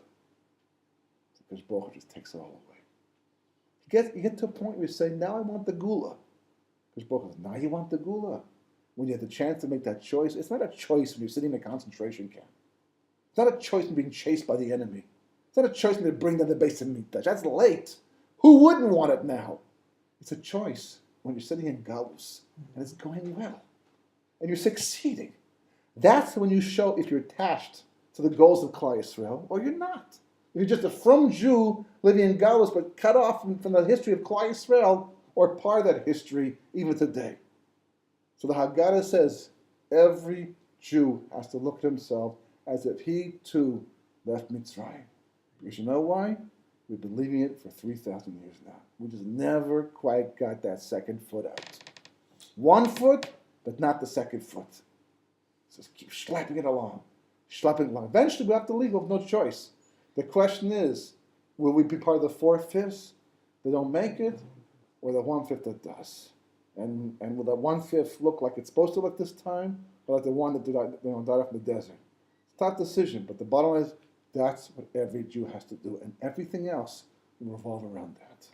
Because Baruch Hu just takes it all away. You get to a point where you say, now I want the Gula. Because Baruch Hu says, now you want the Gula. When you have the chance to make that choice, it's not a choice when you're sitting in a concentration camp. It's not a choice when being chased by the enemy. It's not a choice when they bring down the base of Mikdash. That's late. Who wouldn't want it now? It's a choice when you're sitting in Galus and it's going well. And you're succeeding. That's when you show if you're attached to the goals of Klal Yisrael or you're not. If you're just a frum Jew living in Galus but cut off from the history of Klal Yisrael or part of that history even today. So the Haggadah says every Jew has to look at himself as if he too left Mitzrayim. Because you know why? We've been leaving it for 3,000 years now. We just never quite got that second foot out. One foot, but not the second foot. Just keep schlepping it along. Eventually we have to leave, we have no choice. The question is, will we be part of the 4/5 that don't make it, or the 1/5 that does? And will that 1/5 look like it's supposed to look this time, or like the one that died off in the desert? It's a tough decision, but the bottom line is that's what every Jew has to do, and everything else will revolve around that.